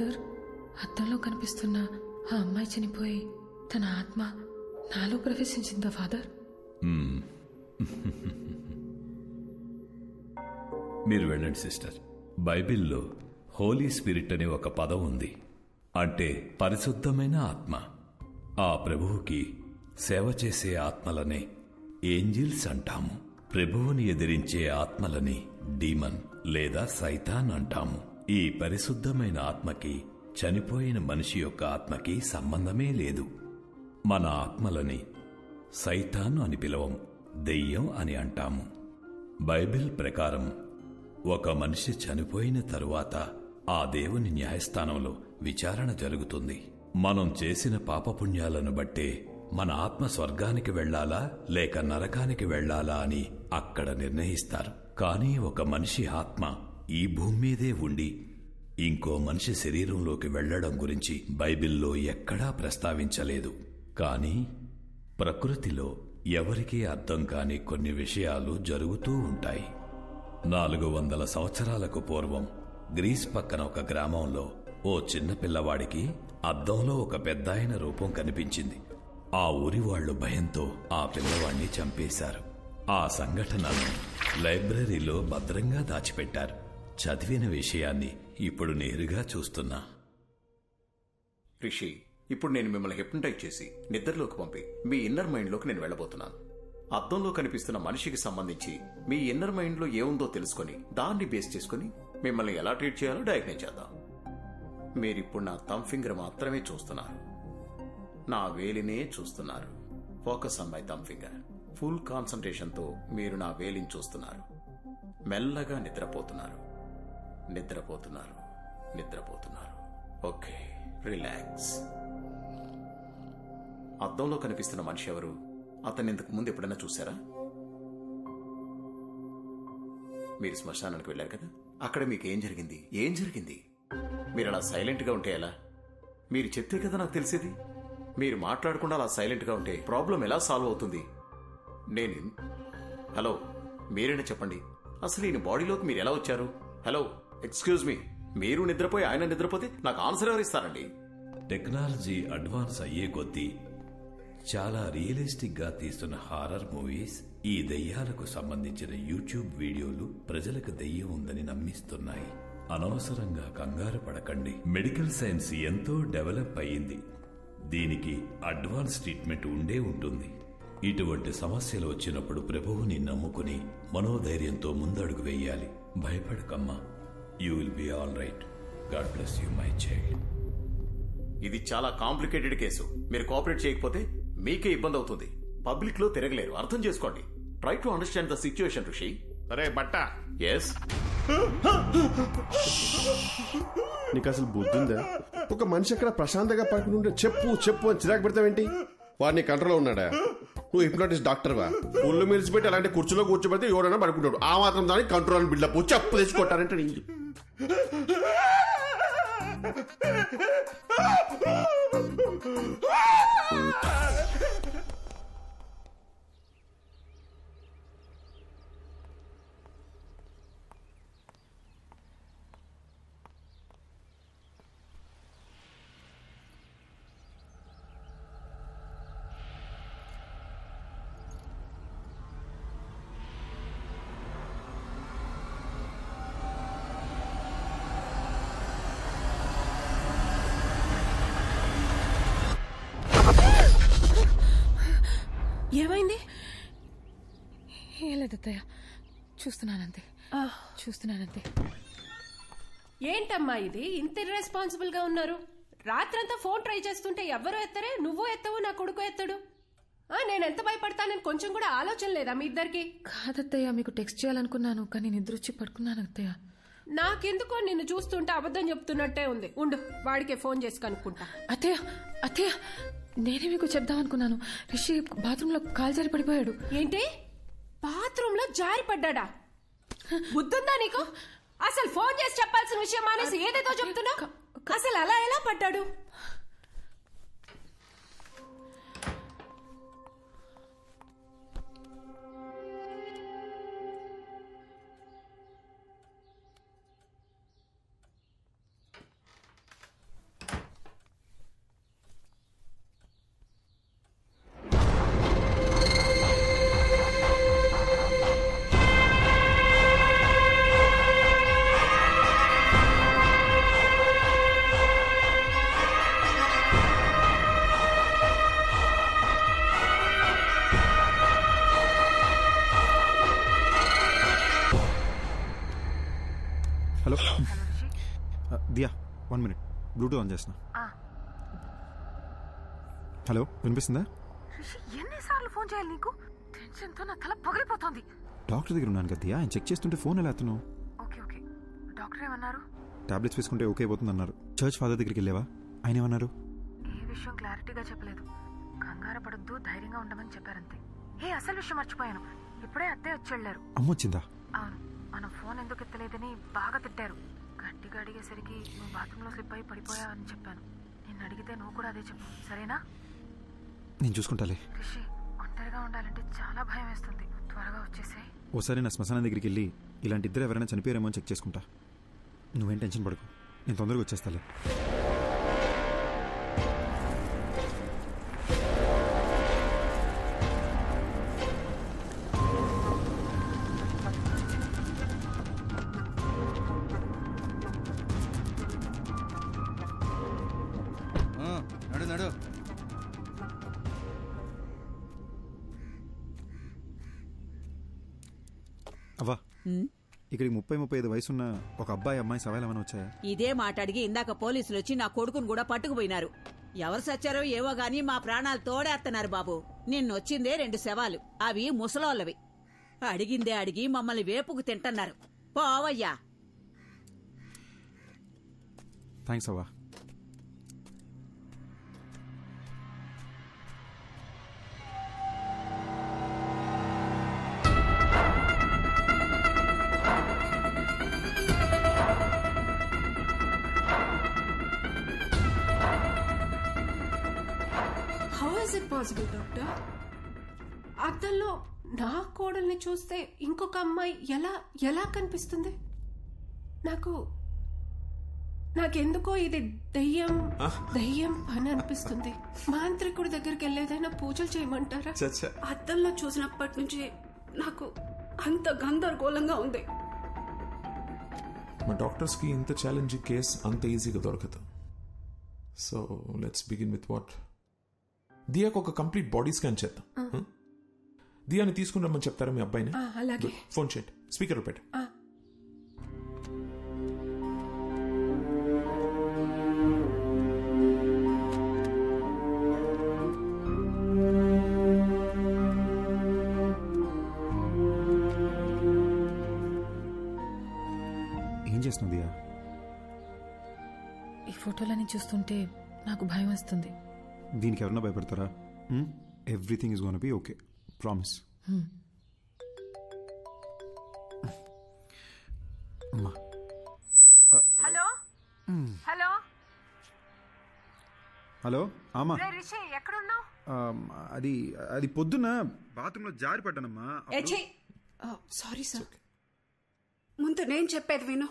Father, అద్దంలో కనిపిస్తున్న ఆ అమ్మాయి చనిపోయి తన ఆత్మ నాలో ప్రవేశించిందా ఫాదర్? మీరు వెళ్ళండి సిస్టర్. బైబిల్లో హోలీ స్పిరిట్ అనే ఒక పదం ఉంది, అంటే పరిశుద్ధమైన ఆత్మ. ఆ ప్రభువుకి సేవ చేసే ఆత్మలనే ఏంజిల్స్ అంటాము. ప్రభువుని ఎదిరించే ఆత్మలని డీమన్ లేదా సైతాన్ అంటాము. ఈ పరిశుద్ధమైన ఆత్మకి చనిపోయిన మనిషి యొక్క ఆత్మకి సంబంధమే లేదు. మన ఆత్మలని సైతాన్ అని పిలవం, దెయ్యం అని అంటాము. బైబిల్ ప్రకారం ఒక మనిషి చనిపోయిన తరువాత ఆ దేవుని న్యాయస్థానంలో విచారణ జరుగుతుంది. మనం చేసిన పాపపుణ్యాలను బట్టే మన ఆత్మ స్వర్గానికి వెళ్లాలా లేక నరకానికి వెళ్లాలా అని అక్కడ నిర్ణయిస్తారు. కానీ ఒక మనిషి ఆత్మ ఈ భూమి మీదే ఉండి ఇంకో మనిషి శరీరంలోకి వెళ్లడం గురించి బైబిల్లో ఎక్కడా ప్రస్తావించలేదు. కానీ ప్రకృతిలో ఎవరికీ అర్థం కాని కొన్ని విషయాలు జరుగుతూ ఉంటాయి. 400 సంవత్సరాలకు పూర్వం గ్రీస్ పక్కన ఒక గ్రామంలో ఓ చిన్న పిల్లవాడికి అద్దంలో ఒక పెద్దాయన రూపం కనిపించింది. ఆ ఊరి వాళ్లు భయంతో ఆ పిల్లవాణ్ణి చంపేశారు. ఆ సంఘటనను లైబ్రరీలో భద్రంగా దాచిపెట్టారు. చదివిన విషయాన్ని ఇప్పుడు నేరుగా చూస్తున్నా. రిషి, ఇప్పుడు నేను మిమ్మల్ని హిప్నటైజ్ చేసి నిద్రలోకి పంపి మీ ఇన్నర్ మైండ్లోకి నేను వెళ్ళబోతున్నాను. అద్దంలో కనిపిస్తున్న మనిషికి సంబంధించి మీ ఇన్నర్ మైండ్లో ఏముందో తెలుసుకొని దాన్ని బేస్ చేసుకుని మిమ్మల్ని ఎలా ట్రీట్ చేయాలో డయాగ్నైజ్ చేద్దాం. మీరిప్పుడు నా థంబ్ ఫింగర్ మాత్రమే చూస్తున్నారు, నా వేలినే చూస్తున్నారు. Focus on my thumb finger. Full కాన్సంట్రేషన్తో మీరు నా వేలిని చూస్తున్నారు. మెల్లగా నిద్రపోతున్నారు, నిద్రపోతున్నారు, నిద్రపోతున్నారు. Okay, relax. అద్దంలో కనిపిస్తున్న మనిషి ఎవరు? అతన్ని ఇంతకు ముందు ఎప్పుడైనా చూసారా? మీరు శ్మశానానికి వెళ్ళారు కదా, అక్కడ మీకు ఏం జరిగింది? ఏం జరిగింది? మీరు అలా సైలెంట్గా ఉంటే ఎలా? మీరు చెప్తే కదా నాకు తెలిసేది. మీరు మాట్లాడకుండా అలా సైలెంట్గా ఉంటే ప్రాబ్లం ఎలా సాల్వ్ అవుతుంది? హలో, మీరైనా చెప్పండి, అసలు ఈయన బాడీలోకి మీరు ఎలా వచ్చారు? హలో, ఎక్స్క్యూజ్ మీ, మీరు నిద్రపోయి ఆయన నిద్రపోతే నాకు ఆన్సర్ ఎవరు ఇస్తారండి? టెక్నాలజీ అడ్వాన్స్ అయ్యే కొద్దీ చాలా రియలిస్టిక్ గా తీస్తున్న హారర్ మూవీస్, ఈ దెయ్యాలకు సంబంధించిన యూట్యూబ్ వీడియోలు ప్రజలకు దెయ్యం ఉందని నమ్మిస్తున్నాయి. అనవసరంగా కంగారు పడకండి. మెడికల్ సైన్స్ ఎంతో డెవలప్ అయ్యింది. దీనికి అడ్వాన్స్ ట్రీట్మెంట్ ఉండే ఉంటుంది. ఇటువంటి సమస్యలు వచ్చినప్పుడు ప్రభువుని నమ్ముకుని మనోధైర్యంతో ముందడుగు వేయాలి. భయపడకమ్మా, you will be all right. God bless you my child. ఇది చాలా కాంప్లికేటెడ్ కేసు. మీరు కోఆపరేట్ చేయకపోతే మీకే ఇబ్బంది అవుతుంది. పబ్లిక్ లో తిరగలేరు, అర్థం చేసుకోండి. Try to understand the situation ఋషి. అరే బట్ట, ఎస్, నీకు అసలు బుద్ధి ఉందా? ఒక మనిషి అక్కడ ప్రశాంతంగా పడుకుని ఉంటే చెప్పు చెప్పు అని చిరాకు పెడతావేంటి? వాడిని కంట్రోల్లో ఉన్నాడా? నువ్వు హిప్నోటిస్ట్ డాక్టర్వా? ఒళ్ళు మిరిచిపెట్టి అలాంటి కుర్చీలో కూర్చోబెడితే ఎవరైనా పడుకుంటాడు. ఆ మాత్రం దానికి కంట్రోల్ బిల్డప్ చెప్పు తెచ్చుకుంటారంటే ఏమైంది? ఏం లేదత్తయ్య, చూస్తున్నానంతే. ఏంటమ్మా ఇది, ఇంత ఇర్రెస్పాన్సిబుల్ గా ఉన్నారు? రాత్రంతా ఫోన్ ట్రై చేస్తుంటే ఎవ్వరూ ఎత్తరే, నువ్వు ఎత్తవు, నా కొడుకు ఎత్తడు. నేను ఎంత భయపడతానని కొంచెం కూడా ఆలోచన లేదా మీ ఇద్దరికి? కాదత్తయ్య, మీకు టెక్స్ట్ చేయాలనుకున్నాను కానీ నిద్ర వచ్చి పడుకున్నాను అత్తయ్య. నాకెందుకో నిన్ను చూస్తుంటే అబద్ధం చెప్తున్నట్టే ఉంది. ఉండు, వాడికే ఫోన్ చేసి కనుక్కుంటా. అత్తయ్య, నేనే మీకు చెప్దామనుకున్నాను. రిషి బాత్రూమ్ లో కాలు జారి పడిపోయాడు. ఏంటి? బాత్రూమ్ లో జారి పడ్డా? బుద్ధుందా నీకు? అసలు ఫోన్ చేసి చెప్పాల్సిన విషయం మానేసి ఏదేదో చెప్తున్నా. అసలు అలా ఎలా పడ్డాడు? బ్లూటూత్ ఆన్ చేస్తున్నా. హలో, వినిపిస్తుందా? ఎన్నిసార్లు ఫోన్ చేయాలి నీకు? టెన్షన్తో నా తల పగిలిపోతుంది. డాక్టర్ దగ్గర ఉన్నాను కదా, ఆయన చెక్ చేస్తుంటే ఫోన్ ఎలా ఎత్తున్నావు? ఓకే ఓకే, డాక్టర్ ఏమన్నారు? టాబ్లెట్స్ వేసుకుంటే ఓకే అయిపోతుంది అన్నారు. చర్చ్ ఫాదర్ దగ్గరికి వెళ్ళావా? ఆయన ఏమన్నారు? ఏ విషయం క్లారిటీగా చెప్పలేదు. కంగారు పడొద్దు, ధైర్యంగా ఉండమని చెప్పారంతే. అసలు విషయం మర్చిపోయాను, ఇప్పుడే అత్తయ్య వచ్చి వెళ్ళారు. అమ్మ వచ్చిందా? అవును, మనం ఫోన్ ఎందుకు ఎత్తలేదని బాగా తిట్టారు. గట్టిగా అడిగేసరికి నువ్వు బాత్రూంలో స్లిప్ అయి పడిపోయావని చెప్పాను. నిన్ను అడిగితే నువ్వు కూడా అదే చెప్పు, సరేనా? నేను చూసుకుంటాలే. రిషి, ఒంటరిగా ఉండాలంటే చాలా భయం వేస్తుంది. త్వరగా వచ్చేసాయి. ఓసారి నా శ్మశానం దగ్గరికి వెళ్ళి ఇలాంటి ఇద్దరు ఎవరైనా చనిపోయారేమో అని చెక్ చేసుకుంటా. నువ్వేం టెన్షన్ పడకు, నేను తొందరగా వచ్చేస్తాలే. నడు. అవ్వా, ఇక్కడికి 30-35 వయసున్న ఒక అబ్బాయి అమ్మాయి సవాలు ఏమైనా వచ్చాయా? ఇదే మాట అడిగి ఇందాక పోలీసులు వచ్చి నా కొడుకును కూడా పట్టుకుపోయినారు. ఎవరు సచ్చారో ఏవో గాని మా ప్రాణాలు తోడేస్తున్నారు బాబు. నిన్నొచ్చిందే 2 శవాలు, అవి ముసలోళ్ళవి. అడిగిందే అడిగి మమ్మల్ని వేపుకు తింటున్నారు. పోవయ్యా. థ్యాంక్స్ అవ్వా. Possible doctor? అద్దంలో నా కోడల్ని చూస్తే ఇంకొక అమ్మాయి ఎలా కనిపిస్తుంది? నాకెందుకో ఇది దయ్యం పని అనిపిస్తుంది. మాంత్రికుడి దగ్గరికి వెళ్ళేదైనా పూజలు చేయమంటారా? అద్దంలో చూసినప్పటి నుంచి నాకు అంత గందరగోళంగా ఉంది. మా డాక్టర్స్ కి ఇంత ఛాలెంజింగ్ కేస్ అంత ఈజీగా దొరకదు. So let's begin with what. దియాకు ఒక కంప్లీట్ బాడీ స్కాన్ చేద్దాం. దియాని తీసుకుని రమ్మని చెప్తారా మీ అబ్బాయిని? అలాగే. ఫోన్ చేయండి, స్పీకర్ పెట్టు. ఏం చేస్తున్నావు దియా? ఈ ఫోటోలని చూస్తుంటే నాకు భయం వస్తుంది. దీనికి ఎవరన్నా భయపడతారా? Everything is gonna be okay, promise. అమ్మా. హలో హలో హలో అమ్మా. రిషి, ఎక్కడున్నావు? అది పొద్దున్న బాత్రూంలో జారి పడ్డానమ్మా. Sorry sir. ముందు నేను చెప్పేది విను.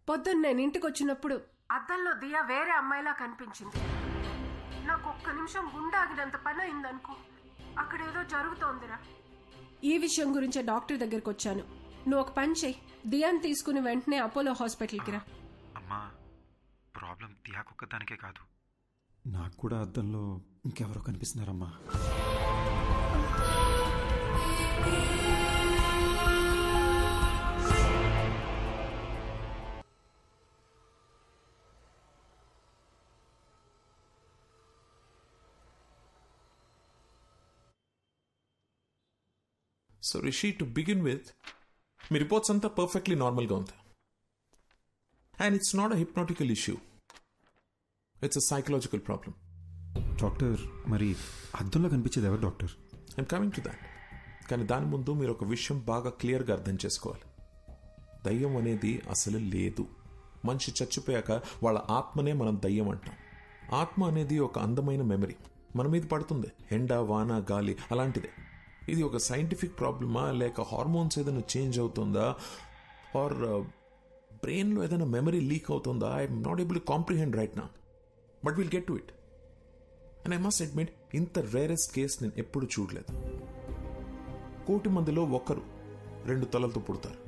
పొద్దున్న నేను ఇంటికి వచ్చినప్పుడు అద్దంలో దియా వేరే అమ్మాయిలా కనిపించింది. నాకు ఒక్క నిమిషం గుండాగినంత పని అయిందనుకో. అక్కడ ఏదో జరుగుతోందిరా. ఈ విషయం గురించే డాక్టర్ దగ్గరికి వచ్చాను. నువ్వు ఒక పని చెయ్యి, దియాని తీసుకుని వెంటనే అపోలో హాస్పిటల్కి రా. అమ్మా, ప్రాబ్లం దియాకొక్కదానికే కాదు, నాకు కూడా అద్దంలో ఇంకెవరో కనిపిస్తున్నారమ్మా. So Rishi, to begin with, మీ రిపోర్ట్స్ అంతా పర్ఫెక్ట్లీ నార్మల్గా ఉంది. And it's not a hypnotical issue, it's a psychological problem. Doctor, మరి అద్దంలో కనిపించేది ఎవరు doctor? I'm coming to that. కానీ దాని ముందు మీరు ఒక విషయం బాగా క్లియర్గా అర్థం చేసుకోవాలి. దయ్యం అనేది అసలు లేదు. మనిషి చచ్చిపోయాక వాళ్ళ ఆత్మనే మనం దయ్యం అంటాం. ఆత్మ అనేది ఒక అందమైన మెమరీ, మన మీద పడుతుంది, ఎండ, వాన, గాలి అలాంటిదే. ఇది ఒక సైంటిఫిక్ ప్రాబ్లమా, లేక హార్మోన్స్ ఏదైనా చేంజ్ అవుతుందా, ఆర్ బ్రెయిన్లో ఏదైనా మెమరీ లీక్ అవుతుందా? I'm not able to comprehend right now, but will get to it. And I must admit, ఇంత రేరెస్ట్ కేస్ నేను ఎప్పుడు చూడలేదు. 1,000,000 మందిలో 1-2 తలలతో పుడతారు.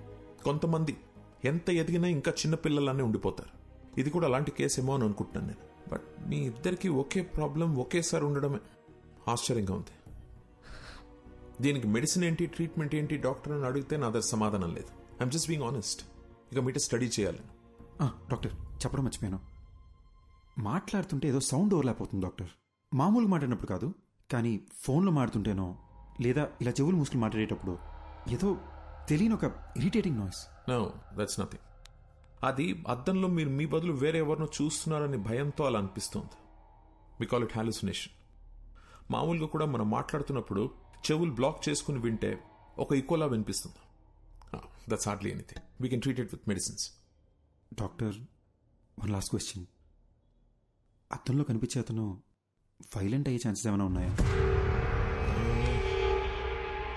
కొంతమంది ఎంత ఎదిగినా ఇంకా చిన్నపిల్లలానే ఉండిపోతారు. ఇది కూడా అలాంటి కేసు ఏమో అని అనుకుంటున్నాను నేను. బట్ మీ ఇద్దరికి ఒకే ప్రాబ్లం ఒకేసారి ఉండడమే ఆశ్చర్యంగా ఉంది. దీనికి మెడిసిన్ ఏంటి, ట్రీట్మెంట్ ఏంటి డాక్టర్ అని అడిగితే నా దగ్గర సమాధానం లేదు. I'm just being honest. ఇక మీట స్టడీ చేయాలి. డాక్టర్, చెప్పడం మర్చిపోయాను. మాట్లాడుతుంటే ఏదో సౌండ్ ఓవర్లాప్ అవుతుంది డాక్టర్. మామూలుగా మాట్లాడినప్పుడు కాదు, కానీ ఫోన్లో మాట్లాడుతుంటేనో లేదా ఇలా చెవులు మూసుకుని మాట్లాడేటప్పుడు ఏదో తెలియని ఒక irritating noise. No, that's nothing. అది అద్దంలో మీరు మీ బదులు వేరే ఎవరినో చూస్తున్నారని భయంతో అలా అనిపిస్తుంది. We call it hallucination. మామూలుగా కూడా మనం మాట్లాడుతున్నప్పుడు చెవులు బ్లాక్ చేసుకుని వింటే ఒక ఈక్వలా వినిపిస్తుంది. That's hardly anything. We can treat it with medicines. Doctor, one last question. అద్దంలో కనిపించే అతను వైలెంట్ అయ్యే ఛాన్సెస్ ఏమైనా ఉన్నాయా?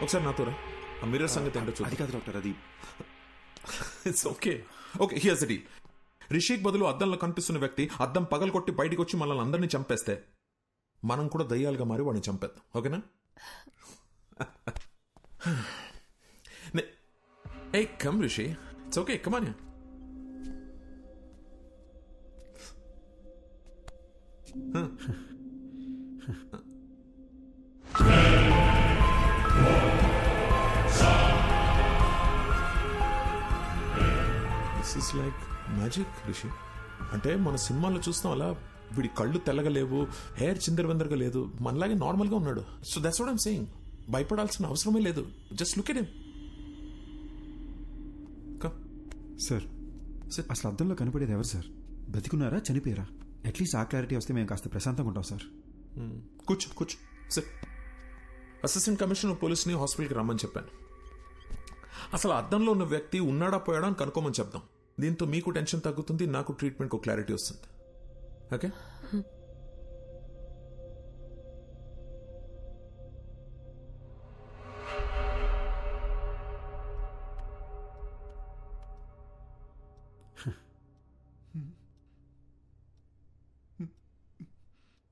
ఒకసారి నాతో రా. ఆ మిర్రర్ సంగతి ఏంటో చూద్దాం. అది కాదు డాక్టర్, అది it's okay. Okay, here's the deal. Rishik బదులు అద్దంలో కనిపిస్తున్న వ్యక్తి అద్దం పగలగొట్టి బయటికి వచ్చి మనల్ని అందరినీ చంపేస్తే మనం కూడా దయ్యాలుగా మారి వాడిని చంపేద్దాం. ఓకేనా? ఏ come Rishi, it's okay, come on. This is like magic Rishi. అంటే మన సినిమాల్లో చూస్తాం అలా వీడి కళ్ళు తెల్లగలేవు, హెయిర్ చిందరవందరగా లేదు, మనలాగే నార్మల్గా ఉన్నాడు. So that's what I'm saying. భయపడాల్సిన అవసరమే లేదు. Just look at him. Sir, అసలు అద్దంలో కనపడేది ఎవరు సార్? బతికున్నారా, చనిపోయారా? అట్లీస్ట్ ఆ క్లారిటీ వస్తే మేము కాస్త ప్రశాంతంగా ఉంటాం సార్. కూర్చో కూర్చో సార్. అసిస్టెంట్ కమిషనర్ పోలీస్ని హాస్పిటల్కి రమ్మని చెప్పాను. అసలు అద్దంలో ఉన్న వ్యక్తి ఉన్నాడా పోయాడా అని కనుక్కోమని చెప్దాం. దీంతో మీకు టెన్షన్ తగ్గుతుంది, నాకు ట్రీట్మెంట్కి క్లారిటీ వస్తుంది. ఓకే?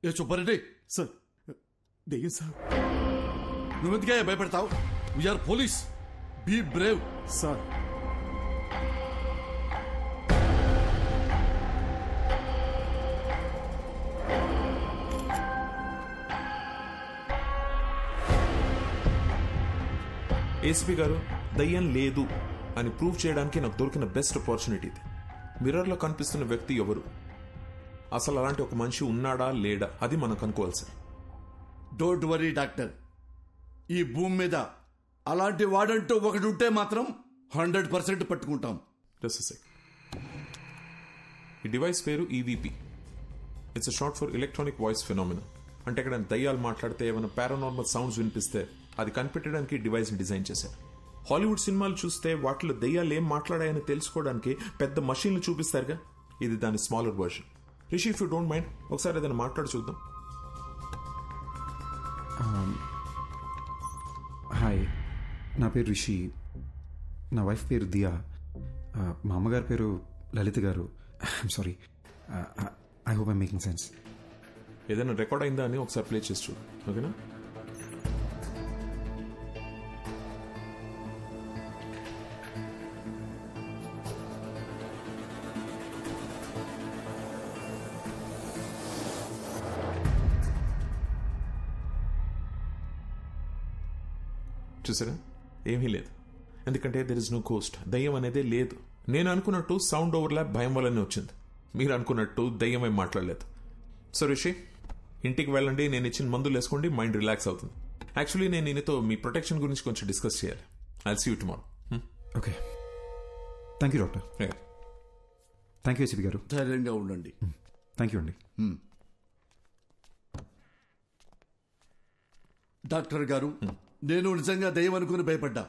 ఏ సుబ్బారెడ్డి సార్, దెయ్యం సార్. నువ్వెందుకే భయపడతావు? We're police, be brave. Sir, ACP గారు, దయ్యం లేదు అని ప్రూవ్ చేయడానికి నాకు దొరికిన బెస్ట్ ఆపర్చునిటీ ఇది. మిర్రర్లో కనిపిస్తున్న వ్యక్తి ఎవరు, అసలు అలాంటి ఒక మనిషి ఉన్నాడా లేడా, అది మనం కనుక్కోవాల్సింది. డోంట్ వరీ డాక్టర్, ఈ భూమి మీద అలాంటి వాడంటూ ఒకటి ఉంటే మాత్రం 100% పట్టుకుంటాం. ఈ డివైస్ పేరు EVP. It's short for electronic voice phenomena. అంటే ఇక్కడ దయ్యాలు మాట్లాడితే ఏమైనా పారానార్మల్ సౌండ్స్ వినిపిస్తే అది కనిపెట్టడానికి డివైస్ ని డిజైన్ చేశారు. హాలీవుడ్ సినిమాలు చూస్తే వాటిలో దయ్యాలు ఏం మాట్లాడాయని తెలుసుకోవడానికి పెద్ద మషీన్లు చూపిస్తారుగా, ఇది దాని smaller version. Rishi, if you don't mind ఒకసారి ఏదైనా మాట్లాడి చూద్దాం. హాయ్, నా పేరు రిషి. నా వైఫ్ పేరు దియా. మా అమ్మగారి పేరు లలిత గారు. I'm sorry, I hope I'm making sense. ఏదైనా రికార్డ్ అయిందా అని ఒకసారి ప్లే చేసి చూడు. ఓకేనా? చూసారా, ఏమీ లేదు. ఎందుకంటే దెర్ ఇస్ నో కోస్ట్. దయ్యం అనేదే లేదు. నేను అనుకున్నట్టు సౌండ్ ఓవర్లాప్ భయం వల్లనే వచ్చింది. మీరు అనుకున్నట్టు దయ్యం ఏం మాట్లాడలేదు. సో రిషి, ఇంటికి వెళ్ళండి, నేను ఇచ్చిన మందులు వేసుకోండి, మైండ్ రిలాక్స్ అవుతుంది. యాక్చువల్లీ నేను ఈయనతో మీ ప్రొటెక్షన్ గురించి కొంచెం డిస్కస్ చేయాలి. I'll see you tomorrow. Okay, thank you doctor. Thank you ACP గారు. ధైర్యంగా ఉండండి. థ్యాంక్ యూ అండి. డాక్టర్ గారు, నేను నిజంగా దయ్యం అనుకుని భయపడ్డా.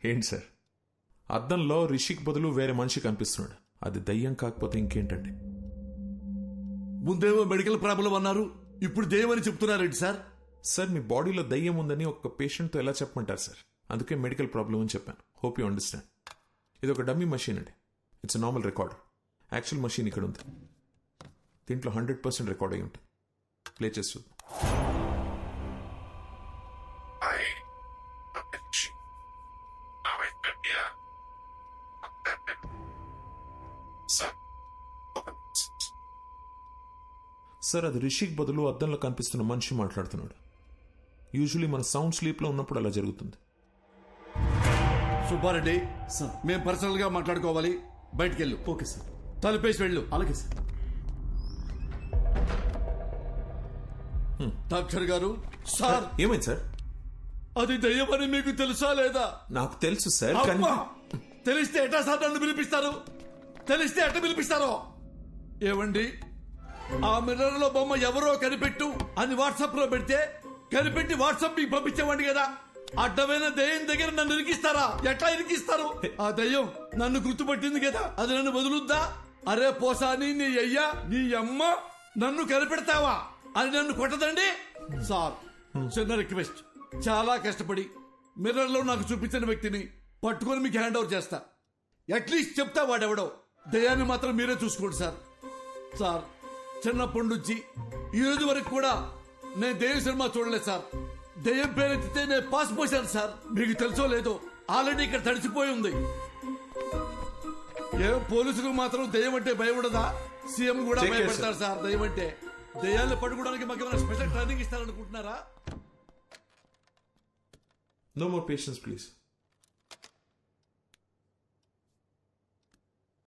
ఏంటి సార్, అద్దంలో రిషిక్ బదులు వేరే మనిషి కనిపిస్తున్నాడు. అది దయ్యం కాకపోతే ఇంకేంటండి? ముందేమో మెడికల్ ప్రాబ్లం అన్నారు, ఇప్పుడు దయ్యం అని చెప్తున్నారేంటి సార్? సార్, మీ బాడీలో దయ్యం ఉందని ఒక పేషెంట్తో ఎలా చెప్పమంటారు సార్? అందుకే మెడికల్ ప్రాబ్లం అని చెప్పాను. Hope you understand. ఇది ఒక డమ్మీ మషీన్ అండి. It's normal recorder. Actual machine ఇక్కడ ఉంది. దీంట్లో 100% రికార్డ్ అయి ఉంటుంది. ప్లే చేసి చూద్దాం. సార్, అది రిషిక్ బదులు అద్దంలో కనిపిస్తున్న మనిషి మాట్లాడుతున్నాడు. యూజువలీ మన సౌండ్ స్లీప్ లో ఉన్నప్పుడు అలా జరుగుతుంది. సుబ్బారెడ్డి, మేము పర్సనల్ గా మాట్లాడుకోవాలి, బయటికి వెళ్ళు. Okay sir. తలుపేసి వెళ్ళు. అలాగే సార్. డాక్టర్ గారు సార్ ఏమైంది సార్? అది దయ్యమని మీకు తెలుసా లేదా? నాకు తెలుసు సార్. కానీ అమ్మా! తెలిస్తే ఎట్టా సార్ నన్ను పిలిపిస్తారు? తెలిస్తే ఎట్ట పిలిపిస్తారో? ఏవండి, ఆ మిర్రర్ లో బొమ్మ ఎవరో కనిపెట్టు అని వాట్సాప్ లో పెడితే కనిపెట్టి వాట్సాప్ మీకు పంపించేవాడి కదా. అడ్డమైన దయ్యం దగ్గర నన్ను ఇరికిస్తారా? ఎట్లా ఇరికిస్తారు? ఆ దయ్యం నన్ను గుర్తుపట్టింది కదా, అది నన్ను వదులుద్దా? అరే పోసాని, నీ అయ్యా నీ అమ్మ నన్ను కనిపెడతావా అని నన్ను కొట్టదండి. సార్, చిన్న రిక్వెస్ట్, చాలా కష్టపడి మిర్రర్ లో నాకు చూపించిన వ్యక్తిని పట్టుకొని మీకు హ్యాండ్ ఓవర్ చేస్తా. అట్లీస్ట్ చెప్తా వాడెవడో. దయాన్ని మాత్రం మీరే చూసుకోండి సార్. సార్, చిన్నప్పటి నుంచి ఈ రోజు వరకు కూడా నేను దెయ్యం సినిమా చూడలేదు సార్. దెయ్యం పేరెత్తితే నేను పాస్ పోసాను సార్. మీకు తెలుసో లేదో, ఆల్రెడీ ఇక్కడ తడిచిపోయి ఉంది. ఏ పోలీసులకు మాత్రం దెయ్యం అంటే భయం ఉండదా? సీఎం కూడా భయపడతారు సార్ దెయ్యం అంటే. దెయ్యాన్ని పట్టుకోవడానికి మాకు ఏమైనా స్పెషల్ ట్రైనింగ్ ఇస్తారనుకుంటున్నారా? No more patients, please.